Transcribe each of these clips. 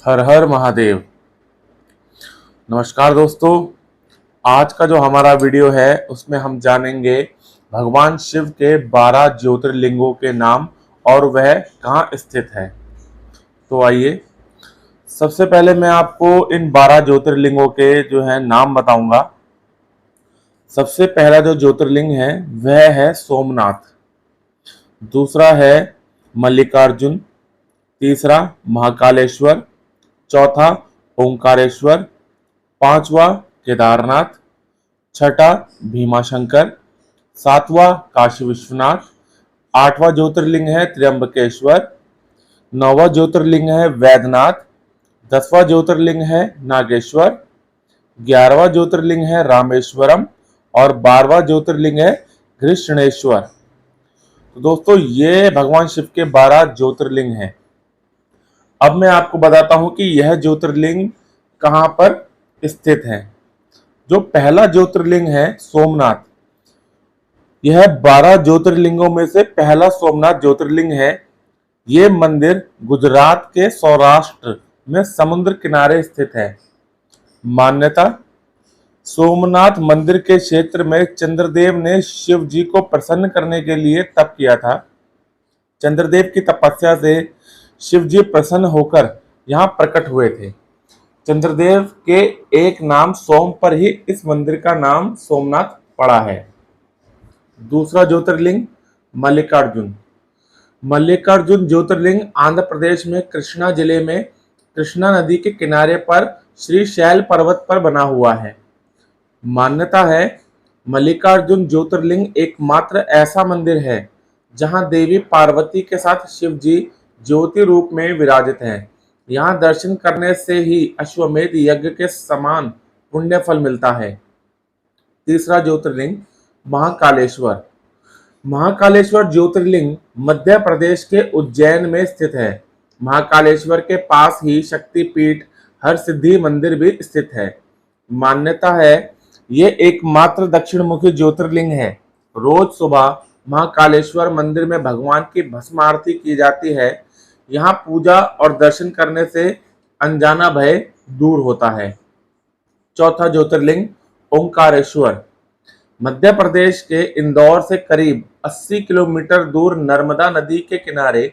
हर हर महादेव। नमस्कार दोस्तों, आज का जो हमारा वीडियो है उसमें हम जानेंगे भगवान शिव के 12 ज्योतिर्लिंगों के नाम और वह कहाँ स्थित है। तो आइए, सबसे पहले मैं आपको इन 12 ज्योतिर्लिंगों के जो है नाम बताऊंगा। सबसे पहला जो ज्योतिर्लिंग है वह है सोमनाथ, दूसरा है मल्लिकार्जुन, तीसरा महाकालेश्वर, चौथा ओंकारेश्वर, पांचवा केदारनाथ, छठा भीमाशंकर, सातवां काशी विश्वनाथ, आठवां ज्योतिर्लिंग है त्र्यंबकेश्वर, नौवां ज्योतिर्लिंग है वैद्यनाथ, 10वां ज्योतिर्लिंग है नागेश्वर, 11वां ज्योतिर्लिंग है रामेश्वरम और 12वां ज्योतिर्लिंग है घृष्णेश्वर। तो दोस्तों, ये भगवान शिव के 12 ज्योतिर्लिंग हैं। अब मैं आपको बताता हूं कि यह ज्योतिर्लिंग कहां पर स्थित है। जो पहला ज्योतिर्लिंग है सोमनाथ, यह 12 ज्योतिर्लिंगों में से पहला सोमनाथ ज्योतिर्लिंग है। ये मंदिर गुजरात के सौराष्ट्र में समुद्र किनारे स्थित है। मान्यता, सोमनाथ मंदिर के क्षेत्र में चंद्रदेव ने शिव जी को प्रसन्न करने के लिए तप किया था। चंद्रदेव की तपस्या से शिव जी प्रसन्न होकर यहाँ प्रकट हुए थे। चंद्रदेव के एक नाम सोम पर ही इस मंदिर का नाम सोमनाथ पड़ा है। दूसरा ज्योतिर्लिंग मल्लिकार्जुन। मल्लिकार्जुन ज्योतिर्लिंग आंध्र प्रदेश में कृष्णा जिले में कृष्णा नदी के किनारे पर श्री शैल पर्वत पर बना हुआ है। मान्यता है, मल्लिकार्जुन ज्योतिर्लिंग एकमात्र ऐसा मंदिर है जहां देवी पार्वती के साथ शिव जी ज्योति रूप में विराजित हैं। यहाँ दर्शन करने से ही अश्वमेध यज्ञ के समान पुण्य फल मिलता है। तीसरा ज्योतिर्लिंग महाकालेश्वर। महाकालेश्वर ज्योतिर्लिंग मध्य प्रदेश के उज्जैन में स्थित है। महाकालेश्वर के पास ही शक्तिपीठ हरसिद्धि मंदिर भी स्थित है। मान्यता है, ये एकमात्र दक्षिण मुखी ज्योतिर्लिंग है। रोज सुबह महाकालेश्वर मंदिर में भगवान की भस्म आरती की जाती है। यहाँ पूजा और दर्शन करने से अनजाना भय दूर होता है। चौथा ज्योतिर्लिंग ओंकारेश्वर। मध्य प्रदेश के इंदौर से करीब 80 किलोमीटर दूर नर्मदा नदी के किनारे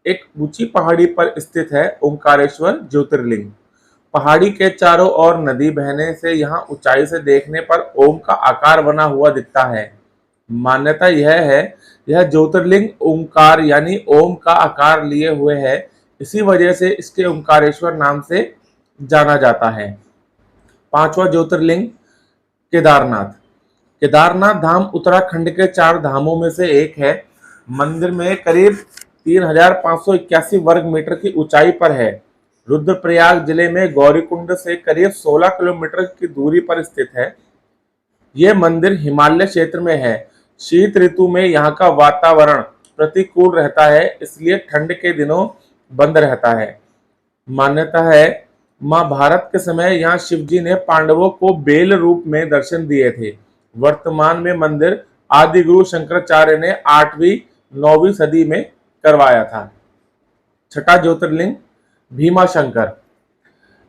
एक ऊंची पहाड़ी पर स्थित है ओंकारेश्वर ज्योतिर्लिंग। पहाड़ी के चारों ओर नदी बहने से यहाँ ऊंचाई से देखने पर ओम का आकार बना हुआ दिखता है। मान्यता यह है, यह ज्योतिर्लिंग ओंकार यानी ओम का आकार लिए हुए है। इसी वजह से इसके ओंकारेश्वर नाम से जाना जाता है। पांचवा ज्योतिर्लिंग केदारनाथ। केदारनाथ धाम उत्तराखंड के 4 धामों में से एक है। मंदिर में करीब 3581 वर्ग मीटर की ऊंचाई पर है। रुद्रप्रयाग जिले में गौरीकुंड से करीब 16 किलोमीटर की दूरी पर स्थित है। यह मंदिर हिमालय क्षेत्र में है। शीत ऋतु में यहाँ का वातावरण प्रतिकूल रहता है, इसलिए ठंड के दिनों बंद रहता है। मान्यता है, महाभारत के समय यहाँ शिवजी ने पांडवों को बेल रूप में दर्शन दिए थे। वर्तमान में मंदिर आदि गुरु शंकराचार्य ने 8वीं 9वीं सदी में करवाया था। छठा ज्योतिर्लिंग भीमाशंकर।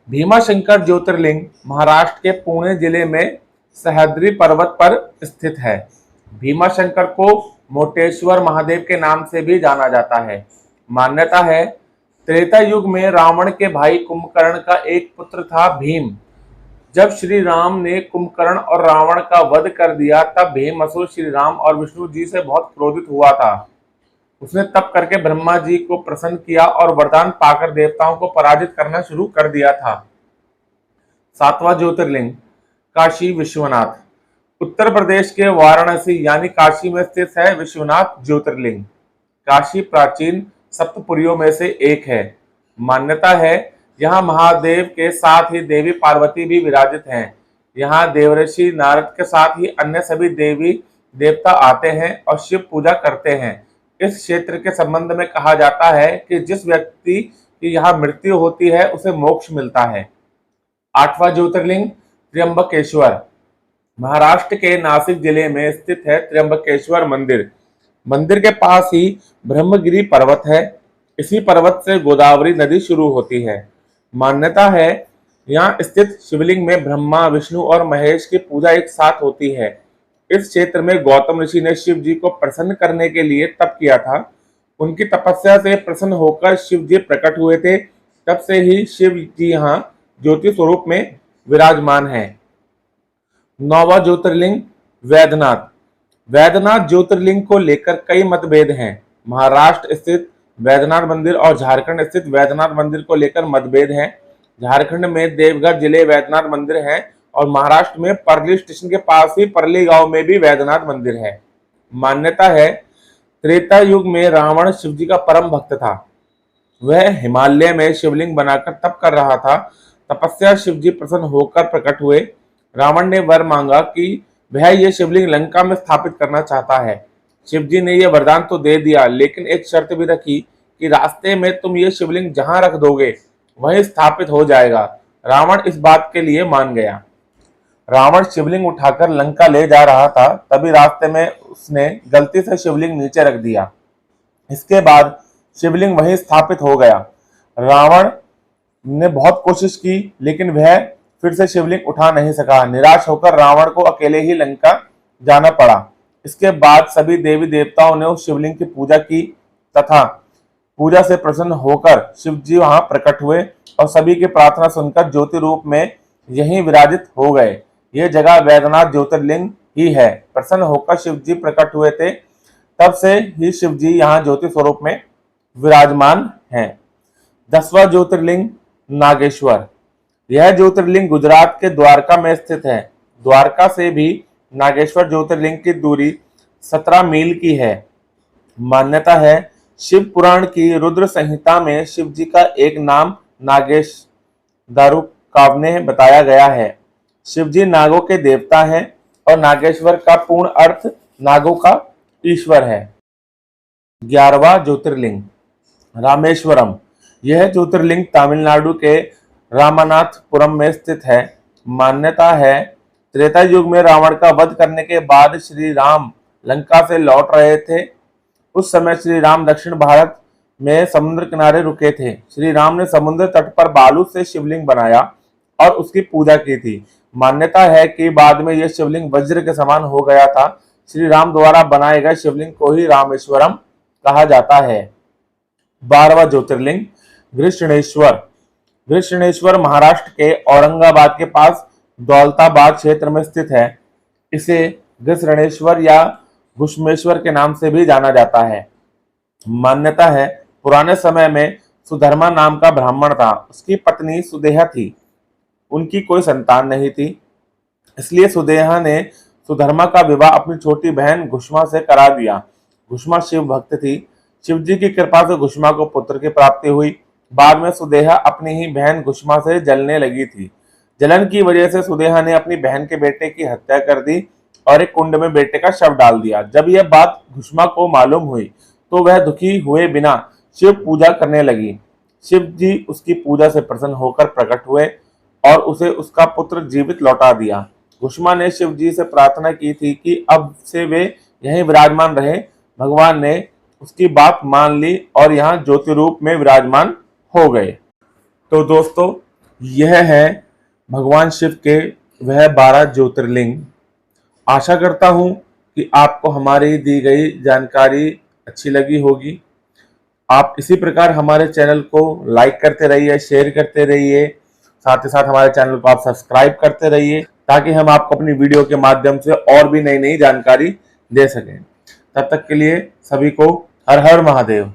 भीमाशंकर ज्योतिर्लिंग महाराष्ट्र के पुणे जिले में सह्याद्री पर्वत पर स्थित है। भीमाशंकर को मोटेश्वर महादेव के नाम से भी जाना जाता है। मान्यता है, त्रेता युग में रावण के भाई कुंभकर्ण का एक पुत्र था भीम। जब श्री राम ने कुंभकर्ण और रावण का वध कर दिया, तब भीमासुर श्री राम और विष्णु जी से बहुत क्रोधित हुआ था। उसने तप करके ब्रह्मा जी को प्रसन्न किया और वरदान पाकर देवताओं को पराजित करना शुरू कर दिया था। सातवां ज्योतिर्लिंग काशी विश्वनाथ। उत्तर प्रदेश के वाराणसी यानी काशी में स्थित है विश्वनाथ ज्योतिर्लिंग। काशी प्राचीन सप्तपुरियों में से एक है। मान्यता है, यहाँ महादेव के साथ ही देवी पार्वती भी विराजित हैं। यहाँ देवर्षि नारद के साथ ही अन्य सभी देवी देवता आते हैं और शिव पूजा करते हैं। इस क्षेत्र के संबंध में कहा जाता है कि जिस व्यक्ति की यहाँ मृत्यु होती है उसे मोक्ष मिलता है। आठवां ज्योतिर्लिंग त्र्यंबकेश्वर। महाराष्ट्र के नासिक जिले में स्थित है त्र्यंबकेश्वर मंदिर। मंदिर के पास ही ब्रह्मगिरी पर्वत है। इसी पर्वत से गोदावरी नदी शुरू होती है। मान्यता है यहाँ स्थित शिवलिंग में ब्रह्मा, विष्णु और महेश की पूजा एक साथ होती है। इस क्षेत्र में गौतम ऋषि ने शिव जी को प्रसन्न करने के लिए तप किया था। उनकी तपस्या से प्रसन्न होकर शिव जी प्रकट हुए थे। तब से ही शिव जी यहाँ ज्योति स्वरूप में विराजमान है। नौवां ज्योतिर्लिंग वैद्यनाथ। वैद्यनाथ ज्योतिर्लिंग को लेकर कई मतभेद हैं। महाराष्ट्र स्थित वैद्यनाथ मंदिर और झारखंड स्थित वैद्यनाथ मंदिर को लेकर मतभेद है। झारखंड में देवघर जिले वैद्यनाथ मंदिर है और महाराष्ट्र में परली स्टेशन के पास ही परली गांव में भी वैद्यनाथ मंदिर है। मान्यता है त्रेता युग में रावण शिवजी का परम भक्त था। वह हिमालय में शिवलिंग बनाकर तप कर रहा था। तपस्या शिवजी प्रसन्न होकर प्रकट हुए। रावण ने वर मांगा कि वह यह शिवलिंग लंका में स्थापित करना चाहता है। शिवजी ने यह वरदान तो दे दिया, लेकिन एक शर्त भी रखी कि रास्ते में तुम ये शिवलिंग जहां रख दोगे वहीं स्थापित हो जाएगा। रावण इस बात के लिए मान गया। रावण शिवलिंग उठाकर लंका ले जा रहा था, तभी रास्ते में उसने गलती से शिवलिंग नीचे रख दिया। इसके बाद शिवलिंग वहीं स्थापित हो गया। रावण ने बहुत कोशिश की, लेकिन वह फिर से शिवलिंग उठा नहीं सका। निराश होकर रावण को अकेले ही लंका जाना पड़ा। इसके बाद सभी देवी देवताओं ने उस शिवलिंग की पूजा की तथा पूजा से प्रसन्न होकर शिव जी वहां प्रकट हुए और सभी की प्रार्थना सुनकर ज्योति रूप में यहीं विराजित हो गए। ये जगह वैद्यनाथ ज्योतिर्लिंग ही है। प्रसन्न होकर शिव जी प्रकट हुए थे, तब से ही शिव जी यहाँ ज्योति स्वरूप में विराजमान हैं। 10वां ज्योतिर्लिंग नागेश्वर। यह ज्योतिर्लिंग गुजरात के द्वारका में स्थित है। द्वारका से भी नागेश्वर ज्योतिर्लिंग की दूरी 17 मील की है। मान्यता है शिव पुराण की रुद्र संहिता में शिव जी का एक नाम नागेश दारुकावने बताया गया है। शिव जी नागों के देवता हैं और नागेश्वर का पूर्ण अर्थ नागों का ईश्वर है। 11वां ज्योतिर्लिंग रामेश्वरम। यह ज्योतिर्लिंग तमिलनाडु के रामनाथपुरम में स्थित है। मान्यता है त्रेता युग में रावण का वध करने के बाद श्री राम लंका से लौट रहे थे। उस समय श्री राम दक्षिण भारत में समुद्र किनारे रुके थे। श्री राम ने समुद्र तट पर बालू से शिवलिंग बनाया और उसकी पूजा की थी। मान्यता है कि बाद में यह शिवलिंग वज्र के समान हो गया था। श्री राम द्वारा बनाए गए शिवलिंग को ही रामेश्वरम कहा जाता है। 12वां ज्योतिर्लिंग घृष्णेश्वर। घृष्णेश्वर महाराष्ट्र के औरंगाबाद के पास दौलताबाद क्षेत्र में स्थित है। इसे घृष्णेश्वर या घुष्मेश्वर के नाम से भी जाना जाता है। मान्यता है पुराने समय में सुधर्मा नाम का ब्राह्मण था। उसकी पत्नी सुदेहा थी। उनकी कोई संतान नहीं थी, इसलिए सुदेहा ने सुधर्मा का विवाह अपनी छोटी बहन घुष्मा से करा दिया। घुष्मा शिव भक्त थी। शिव जी की कृपा से घुष्मा को पुत्र की प्राप्ति हुई। बाद में सुदेहा अपनी ही बहन घुष्मा से जलने लगी थी। जलन की वजह से सुदेहा ने अपनी बहन के बेटे की हत्या कर दी और एक कुंड में बेटे का शव डाल दिया। जब यह बात घुष्मा को मालूम हुई तो वह दुखी हुए बिना शिव पूजा करने लगी। शिव जी उसकी पूजा से प्रसन्न होकर प्रकट हुए और उसे उसका पुत्र जीवित लौटा दिया। घुष्मा ने शिव जी से प्रार्थना की थी कि अब से वे यहीं विराजमान रहे। भगवान ने उसकी बात मान ली और यहाँ ज्योति रूप में विराजमान हो गए। तो दोस्तों, यह है भगवान शिव के वह 12 ज्योतिर्लिंग। आशा करता हूं कि आपको हमारी दी गई जानकारी अच्छी लगी होगी। आप इसी प्रकार हमारे चैनल को लाइक करते रहिए, शेयर करते रहिए, साथ ही साथ हमारे चैनल को आप सब्सक्राइब करते रहिए, ताकि हम आपको अपनी वीडियो के माध्यम से और भी नई नई जानकारी दे सकें। तब तक के लिए सभी को हर हर महादेव।